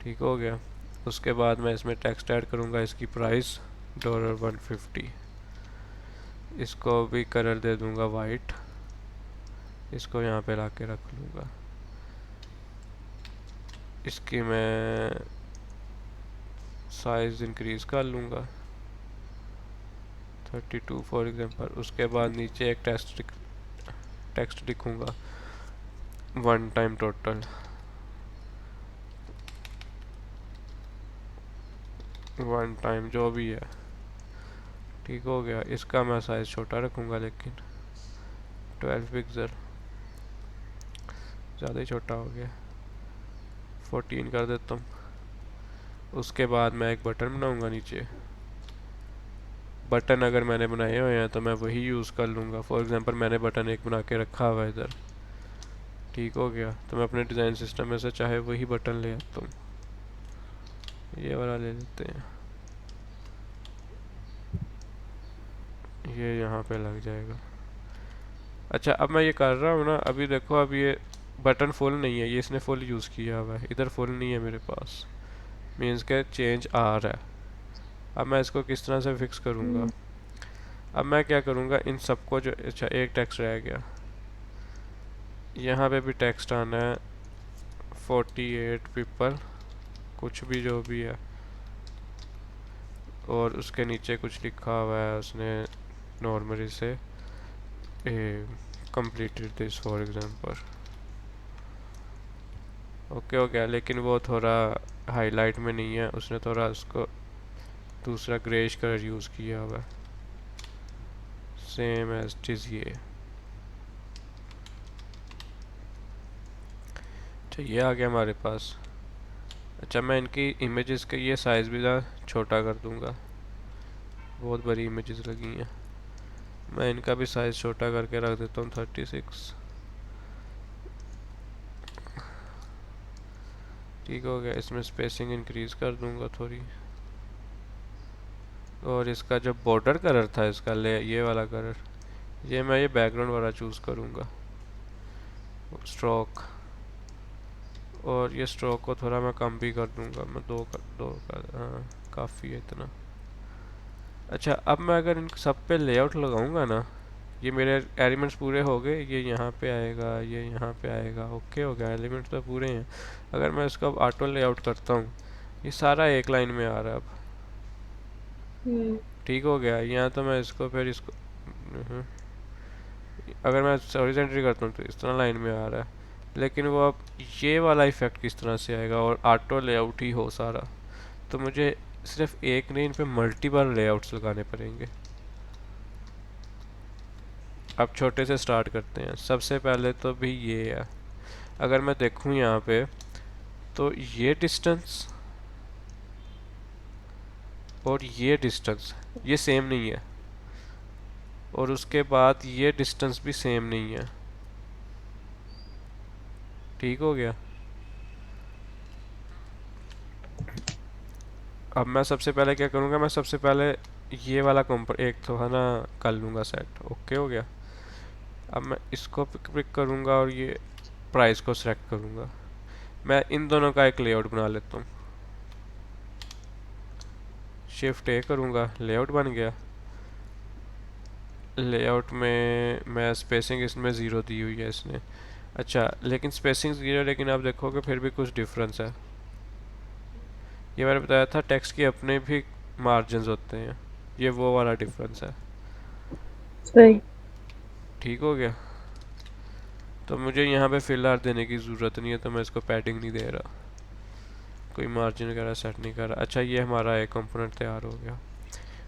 ठीक हो गया। उसके बाद मैं इसमें टेक्स्ट ऐड करूँगा, इसकी प्राइस $150। इसको भी कलर दे दूँगा वाइट, इसको यहाँ पे ला के रख लूँगा। इसकी मैं साइज़ इंक्रीज़ कर लूँगा 32 फॉर एग्जांपल। उसके बाद नीचे एक टेक्स्ट लिखूँगा, one time total, one time जो भी है, ठीक हो गया। इसका मैं साइज़ छोटा रखूँगा, लेकिन 12 पिक्सल, ज़्यादा ही छोटा हो गया, 14 कर देता हूँ। उसके बाद मैं एक बटन बनाऊँगा नीचे। बटन अगर मैंने बनाए हुए हैं तो मैं वही यूज़ कर लूँगा। फॉर एग्जांपल मैंने बटन एक बना के रखा हुआ है इधर, ठीक हो गया। तो मैं अपने डिज़ाइन सिस्टम में से चाहे वही बटन ले आता हूँ, ये वाला ले लेते हैं, ये यहाँ पे लग जाएगा। अच्छा, अब मैं ये कर रहा हूँ ना, अभी देखो, अब ये बटन फुल नहीं है, ये इसने फुल यूज़ किया हुआ है, इधर फुल नहीं है मेरे पास, मीन्स के चेंज आ रहा है। अब मैं इसको किस तरह से फिक्स करूँगा? हम्म। अब मैं क्या करूँगा, इन सबको जो, अच्छा एक टेक्स्ट रह गया, यहाँ पे भी टेक्स्ट आना है, 48 पीपल, कुछ भी जो भी है, और उसके नीचे कुछ लिखा हुआ है उसने नॉर्मली से, completed this for example. Okay हो गया, लेकिन वो थोड़ा हाईलाइट में नहीं है, उसने थोड़ा उसको दूसरा ग्रेइश कलर यूज़ किया हुआ है, सेम एज इट इज़ ये। अच्छा, ये आ गया हमारे पास। अच्छा, मैं इनकी इमेजेस का ये साइज़ भी ना छोटा कर दूंगा, बहुत बड़ी इमेजेस लगी हैं, मैं इनका भी साइज़ छोटा करके रख देता हूँ 36, ठीक हो गया। इसमें स्पेसिंग इंक्रीज़ कर दूंगा थोड़ी, और इसका जो बॉर्डर कलर था इसका, ले ये वाला कलर, ये मैं ये बैकग्राउंड वाला चूज़ करूँगा, स्ट्रोक, और ये स्ट्रोक को थोड़ा मैं कम भी कर दूंगा, मैं दो कर, हाँ काफ़ी है इतना। अच्छा, अब मैं अगर इन सब पे लेआउट लगाऊंगा ना, ये मेरे एलिमेंट्स पूरे हो गए, ये यहाँ पे आएगा, ये यहाँ पे आएगा, ओके हो गया, एलिमेंट्स तो पूरे हैं। अगर मैं इसको अब ऑटो लेआउट करता हूँ, ये सारा एक लाइन में आ रहा है अब, हम्म। ठीक हो गया। यहाँ तो मैं इसको फिर इसको, अगर मैं हॉरिजॉन्टली करता हूँ तो इस तरह लाइन में आ रहा है, लेकिन वो अब ये वाला इफेक्ट किस तरह से आएगा, और ऑटो लेआउट ही हो सारा, तो मुझे सिर्फ एक नहीं, इन पे मल्टीपल लेआउट्स लगाने पड़ेंगे। अब छोटे से स्टार्ट करते हैं। सबसे पहले तो भी ये है, अगर मैं देखूँ यहाँ पे, तो ये डिस्टेंस और ये डिस्टेंस ये सेम नहीं है, और उसके बाद ये डिस्टेंस भी सेम नहीं है, ठीक हो गया। अब मैं सबसे पहले क्या करूँगा, मैं सबसे पहले ये वाला कंपर एक तो है ना कर लूँगा सेट, ओके हो गया। अब मैं इसको पिक करूँगा और ये प्राइस को सिलेक्ट करूँगा, मैं इन दोनों का एक लेआउट बना लेता हूँ, शिफ्ट ए करूँगा, लेआउट बन गया। लेआउट में मैं स्पेसिंग इसमें ज़ीरो दी हुई है इसने, अच्छा लेकिन स्पेसिंग ज़ीरो, लेकिन आप देखोगे फिर भी कुछ डिफरेंस है। ये मैंने बताया था टेक्स्ट के अपने भी मार्जिन्स होते हैं, ये वो वाला डिफरेंस है, सही। ठीक हो गया। तो मुझे यहाँ पे फिलहाल देने की ज़रूरत नहीं है, तो मैं इसको पैडिंग नहीं दे रहा, कोई मार्जिन वगैरह सेट नहीं कर रहा। अच्छा, ये हमारा एक कंपोनेंट तैयार हो गया।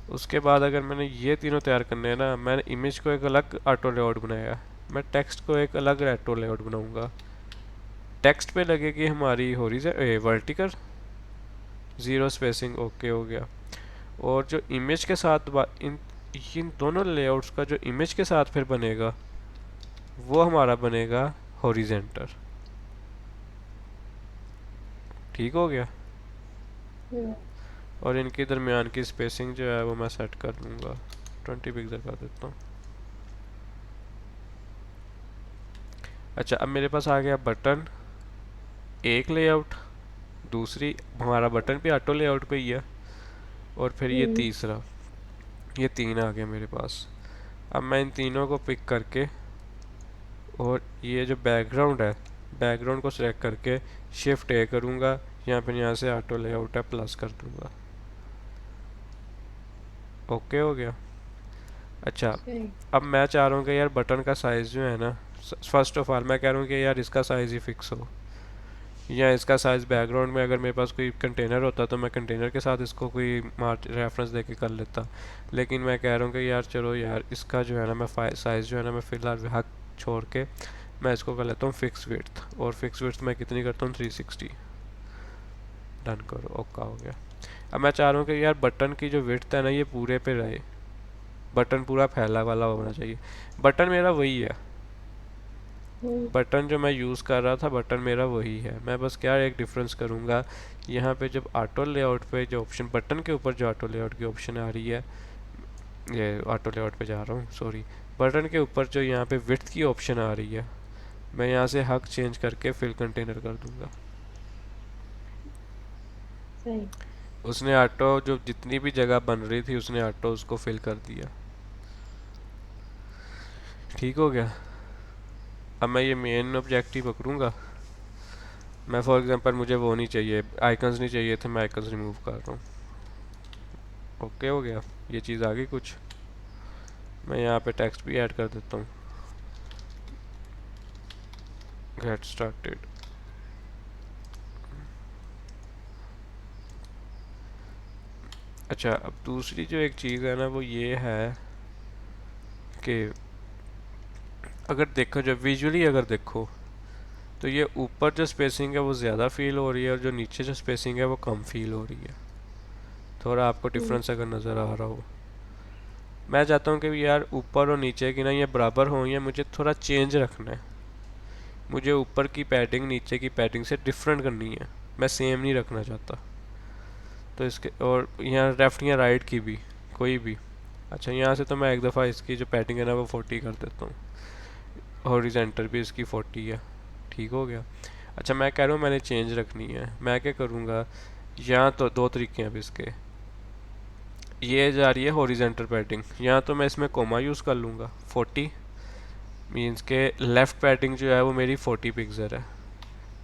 उसके बाद अगर मैंने ये तीनों तैयार करने हैं ना, मैंने इमेज को एक अलग ऑटो लेआउट बनाया है, मैं टेक्स्ट को एक अलग ऑटो लेआउट बनाऊंगा। टेक्स्ट पे लगेगी हमारी horizontal vertical, zero spacing, okay हो गया। और जो इमेज के साथ इन इन दोनों लेआउट्स का जो इमेज के साथ फिर बनेगा वो हमारा बनेगा हॉरिजेंटल। ठीक हो गया। हम्म। और इनके दरमियान की स्पेसिंग जो है वो मैं सेट कर दूंगा, 20 पिक्सल कर देता हूँ। अच्छा, अब मेरे पास आ गया बटन एक लेआउट, दूसरी हमारा बटन भी ऑटो लेआउट पे ही है, और फिर ये हम्म। तीसरा, ये तीन आ गया मेरे पास। अब मैं इन तीनों को पिक करके और ये जो बैकग्राउंड है, बैकग्राउंड को सिलेक्ट करके शिफ्ट ए करूँगा, या फिर यहाँ से ऑटो लेआउट है प्लस कर दूँगा। ओके हो गया। अच्छा, सही। अब मैं चाह रहा हूँ कि यार बटन का साइज़ जो है ना, फर्स्ट ऑफ ऑल मैं कह रहा हूँ कि यार इसका साइज़ ही फिक्स हो, या इसका साइज़ बैकग्राउंड में अगर मेरे पास कोई कंटेनर होता तो मैं कंटेनर के साथ इसको कोई मार्क रेफरेंस दे के कर लेता। लेकिन मैं कह रहा हूँ कि यार चलो यार इसका जो है ना मैं साइज़ जो है ना मैं फ़िलहाल हक छोड़ के मैं इसको कर लेता हूँ फिक्स विड्थ, और फिक्स विड्थ मैं कितनी करता हूँ 360। डन करो, ओका हो गया। अब मैं चाह रहा हूँ कि यार बटन की जो विड्थ है ना ये पूरे पे रहे, बटन पूरा फैला वाला होना चाहिए। बटन मेरा वही है, हम्म। बटन जो मैं यूज़ कर रहा था बटन मेरा वही है। मैं बस क्या एक डिफरेंस करूँगा, यहाँ पे जब ऑटो लेआउट पे जो ऑप्शन बटन के ऊपर जो ऑटो लेआउट की ऑप्शन आ रही है, ये ऑटो लेआउट पे जा रहा हूँ सॉरी, बटन के ऊपर जो यहाँ पे विड्थ की ऑप्शन आ रही है, मैं यहाँ से हक चेंज करके फिल कंटेनर कर दूंगा। सही। उसने ऑटो जो जितनी भी जगह बन रही थी उसने ऑटो उसको फिल कर दिया। ठीक हो गया। अब मैं ये मेन ऑब्जेक्टिव पकड़ूंगा। मैं फॉर एग्जांपल मुझे वो नहीं चाहिए, आइकन्स नहीं चाहिए थे, मैं आइकन्स रिमूव कर रहा हूँ। ओके हो गया, ये चीज़ आ गई कुछ। मैं यहाँ पे टेक्स्ट भी ऐड कर देता हूँ, गेट स्टार्टेड। अच्छा, अब दूसरी जो एक चीज़ है ना वो ये है कि अगर देखो जब विजुअली अगर देखो तो ये ऊपर जो स्पेसिंग है वो ज़्यादा फील हो रही है, और जो नीचे जो स्पेसिंग है वो कम फील हो रही है। थोड़ा आपको हम्म। डिफरेंस अगर नज़र आ रहा हो, मैं चाहता हूँ कि यार ऊपर और नीचे की ना ये बराबर हो, या मुझे थोड़ा चेंज रखना है। मुझे ऊपर की पैडिंग नीचे की पैडिंग से डिफरेंट करनी है, मैं सेम नहीं रखना चाहता। तो इसके और यहाँ लेफ्ट या राइट की भी कोई भी। अच्छा, यहाँ से तो मैं एक दफ़ा इसकी जो पैडिंग है ना वो 40 कर देता हूँ, हॉरिजॉन्टल भी इसकी 40 है। ठीक हो गया। अच्छा, मैं कह रहा हूँ मैंने चेंज रखनी है, मैं क्या करूँगा, यहाँ तो दो तरीके हैं अब इसके। ये जा रही है हॉरिजेंटल पैडिंग, या तो मैं इसमें कोमा यूज़ कर लूँगा 40, मीन्स के लेफ़्ट पैडिंग जो है वो मेरी 40 पिक्सल है,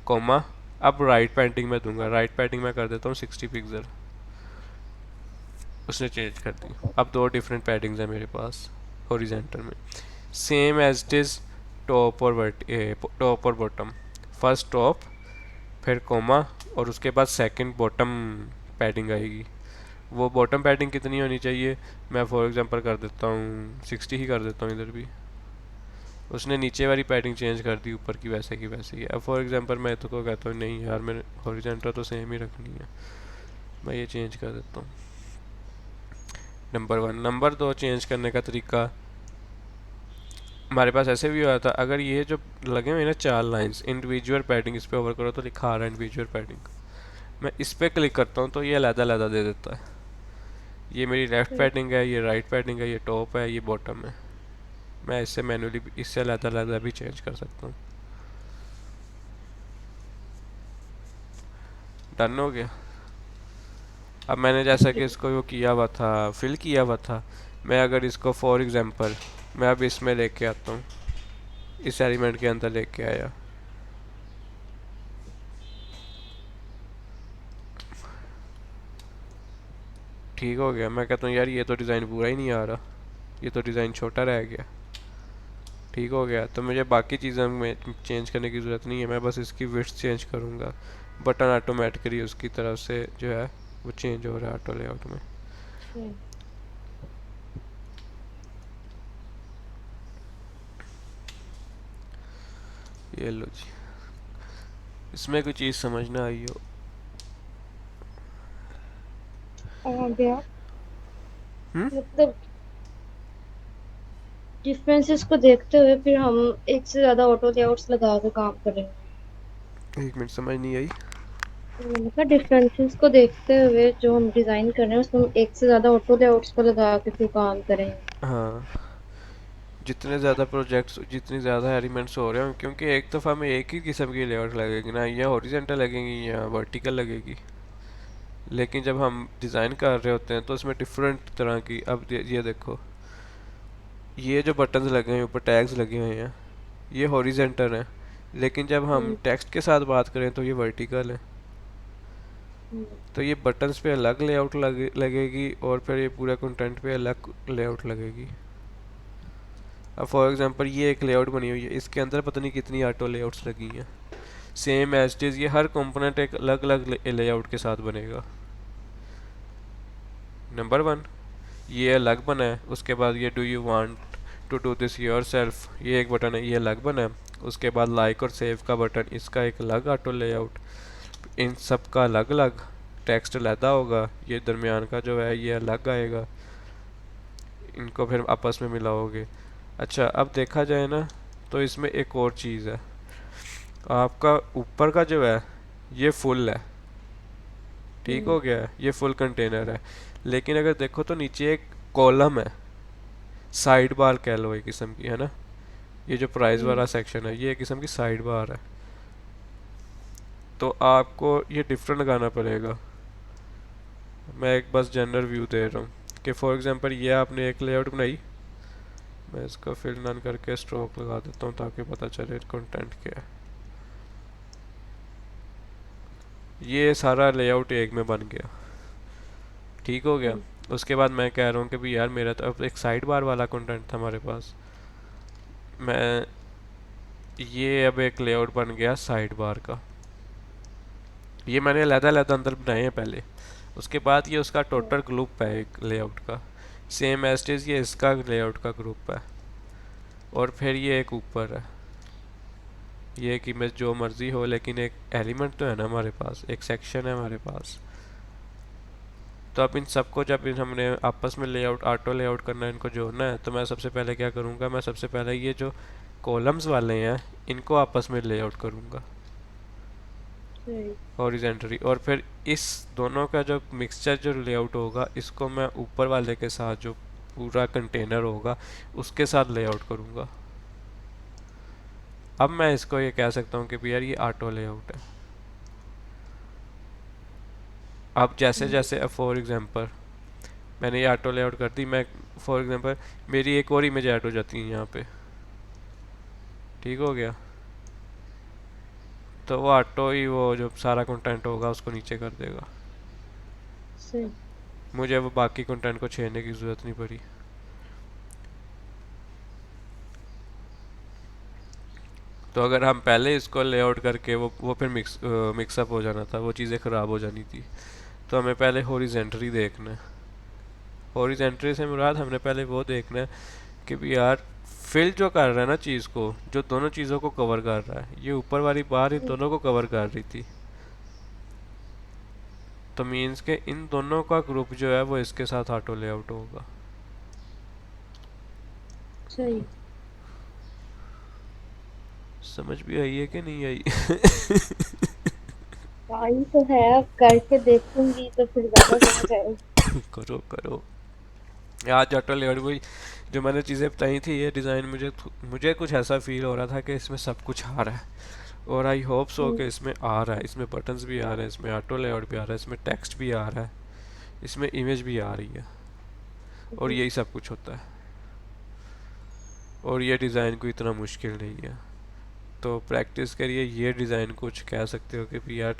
कोमा। अब राइट पैडिंग में दूंगा, राइट पैडिंग में कर देता हूँ 60 पिक्सल। उसने चेंज कर दी। अब दो डिफरेंट पैडिंग्स हैं मेरे पास हॉरिजेंटल में, same as it is. Top और टॉप और बॉटम, फर्स्ट टॉप फिर कोमा, और उसके बाद सेकंड बॉटम पैडिंग आएगी। वो बॉटम पैडिंग कितनी होनी चाहिए, मैं फॉर एग्जांपल कर देता हूँ 60 ही कर देता हूँ इधर भी। उसने नीचे वाली पैडिंग चेंज कर दी, ऊपर की वैसे की वैसे ही है। अब फॉर एग्जांपल मैं तो को कहता हूँ नहीं यार मैंने हॉरिजॉन्टल तो सेम ही रखनी है, मैं ये चेंज कर देता हूँ। Number one. नंबर दो चेंज करने का तरीका हमारे पास ऐसे भी हुआ था, अगर ये जो लगे हुए ना चार लाइंस इंडिविजुअल पैडिंग, इस पर ओवर करो तो लिखा आ रहा है इंडिविजुअल पैडिंग, मैं इस पर क्लिक करता हूँ तो ये अलग-अलग दे देता है। ये मेरी लेफ़्ट सही। पैडिंग है, ये राइट पैडिंग है, ये टॉप है, ये बॉटम है। मैं इससे मैनुअली इससे अलग-अलग भी चेंज कर सकता हूँ। डन हो गया। अब मैंने जैसा कि इसको वो किया हुआ था, फिल किया हुआ था, मैं अगर इसको फॉर एग्जांपल मैं अब इसमें लेके आता हूँ, इस एलिमेंट के अंदर लेके आया। ठीक हो गया। मैं कहता हूँ यार ये तो डिज़ाइन पूरा ही नहीं आ रहा, ये तो डिज़ाइन छोटा रह गया। ठीक हो गया, तो मुझे बाकी चीज़ें में चेंज करने की ज़रूरत नहीं है, मैं बस इसकी विड्थ चेंज करूँगा। बटन ऑटोमेटिकली उसकी तरफ से जो है वो चेंज हो रहा है ऑटो लेआउट में। सही। ये लो जी, इसमें कोई चीज़ समझ ना आई हो। आ गया। हम्म। मतलब डिफरेंसेस को देखते हुए फिर हम एक से ज्यादा ऑटो लेआउट्स लगा के काम करेंगे। एक मिनट, समझ नहीं आई। मैंने कहा डिफरेंसेस को देखते हुए जो हम डिजाइन कर रहे हैं उसमें हम एक से ज्यादा ऑटो लेआउट्स को लगा के फिर काम करेंगे। हाँ, जितने ज़्यादा प्रोजेक्ट्स, जितनी ज़्यादा एलिमेंट्स हो रहे हैं, क्योंकि एक दफ़ा में एक ही किस्म की लेआउट लगेगी ना, या हॉरिजेंटल लगेगी या वर्टिकल लगेगी। लेकिन जब हम डिज़ाइन कर रहे होते हैं तो उसमें डिफरेंट तरह की, अब ये देखो, ये जो बटन्स लगे हैं ऊपर, टैग्स लगे हुए हैं, ये हॉरिजेंटल हैं। लेकिन जब हम हम्म। टेक्स्ट के साथ बात करें तो ये वर्टिकल है। हम्म। तो ये बटन्स पे अलग लेआउट लगेगी, और फिर ये पूरे कंटेंट पे अलग लेआउट लगेगी। अब फॉर एग्जांपल ये एक लेआउट बनी हुई है, इसके अंदर पता नहीं कितनी ऑटो लेआउट्स लगी हैं। सेम एज इट इज़, ये हर कंपोनेंट एक अलग अलग लेआउट के साथ बनेगा। नंबर वन, ये अलग बना है। उसके बाद ये do you want to do this yourself, ये एक बटन है, ये अलग बना है। उसके बाद लाइक और सेव का बटन, इसका एक अलग ऑटो लेआउट। इन सब का अलग अलग टेक्स्ट अलग होगा। ये दरमियान का जो है ये अलग आएगा। इनको फिर आपस में मिलाओगे। अच्छा, अब देखा जाए ना, तो इसमें एक और चीज़ है। आपका ऊपर का जो है ये फुल है, ठीक हम्म। हो गया है, ये फुल कंटेनर है। लेकिन अगर देखो तो नीचे एक कॉलम है, साइड बार कह लो एक किस्म की, है ना। ये जो प्राइस हम्म। वाला सेक्शन है ये एक किस्म की साइड बार है। तो आपको ये डिफरेंट लगाना पड़ेगा। मैं एक बस जनरल व्यू दे रहा हूँ कि फॉर एग्जांपल ये आपने एक लेआउट बनाई। मैं इसका फिल नन करके स्ट्रोक लगा देता हूँ ताकि पता चले कंटेंट क्या है। ये सारा लेआउट एक में बन गया, ठीक हो गया। हम्म। उसके बाद मैं कह रहा हूँ कि भी यार मेरा तो अब एक साइड बार वाला कंटेंट था हमारे पास। मैं ये अब एक लेआउट बन गया साइड बार का। ये मैंने अलग-अलग अंदर बनाए हैं पहले। उसके बाद ये उसका टोटल ग्रुप है एक लेआउट का। सेम एज इट इज़ ये इसका लेआउट का ग्रुप है। और फिर ये एक ऊपर है, ये एक इमेज जो मर्जी हो, लेकिन एक एलिमेंट तो है ना हमारे पास, एक सेक्शन है हमारे पास। तो अब इन सबको जब हमने आपस में लेआउट, ऑटो लेआउट करना है, इनको जोड़ना है, तो मैं सबसे पहले क्या करूँगा, मैं सबसे पहले ये जो कॉलम्स वाले हैं इनको आपस में लेआउट करूँगा सही। हॉरिजेंटली। और फिर इस दोनों का जो मिक्सचर जो लेआउट होगा, इसको मैं ऊपर वाले के साथ जो पूरा कंटेनर होगा उसके साथ लेआउट करूँगा। अब मैं इसको ये कह सकता हूँ कि भी यार ये ऑटो लेआउट है। अब जैसे हम्म। जैसे, अब फॉर एग्जांपल मैंने ये ऑटो लेआउट कर दी, मैं फॉर एग्जांपल मेरी एक और इमेज ऐड हो जाती है यहाँ पे, ठीक हो गया। तो वो ऑटो ही वो जो सारा कंटेंट होगा उसको नीचे कर देगा। सही। मुझे वो बाकी कंटेंट को छेड़ने की ज़रूरत नहीं पड़ी। तो अगर हम पहले इसको लेआउट करके वो फिर मिक्सअप हो जाना था, वो चीज़ें ख़राब हो जानी थी। तो हमें पहले हॉरिजेंटली देखना है। हॉरिजेंटली से मुराद हमने पहले वो देखना है कि भी यार फिल जो कर रहा है ना चीज़ को, जो दोनों चीज़ों को कवर कर रहा है, ये ऊपर वाली बार इन हम्म। दोनों को कवर कर रही थी। तो मीन्स के इन दोनों का ग्रुप जो है वो इसके साथ ऑटो लेआउट होगा। सही। समझ भी आई है कि नहीं आई? आई तो है, अब करके देखूंगी तो फिर ज्यादा समझ आएगी। करो करो। आज ऑटो लेआउट वही जो मैंने चीज़ें बताई थी, ये डिज़ाइन मुझे कुछ ऐसा फील हो रहा था कि इसमें सब कुछ आ रहा है। और आई होप सो हम्म। कि इसमें आ रहा है, इसमें बटन्स भी आ रहे हैं, इसमें ऑटो लेआउट भी आ रहा है, इसमें टेक्स्ट भी आ रहा है, इसमें इमेज भी आ रही है। और जी। यही सब कुछ होता है। और ये डिज़ाइन कोई इतना मुश्किल नहीं है। तो प्रैक्टिस करिए, ये डिज़ाइन कुछ कह सकते हो कि भी यार,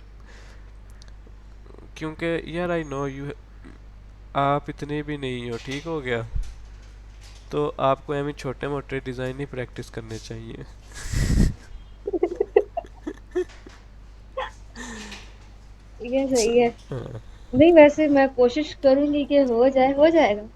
क्योंकि यार आई नो यू, आप इतने भी नहीं हो, ठीक हो गया। तो आपको एम छोटे मोटे डिज़ाइन ही प्रैक्टिस करने चाहिए। ये सही है। हाँ। नहीं, वैसे मैं कोशिश करूंगी कि हो जाए, हो जाएगा।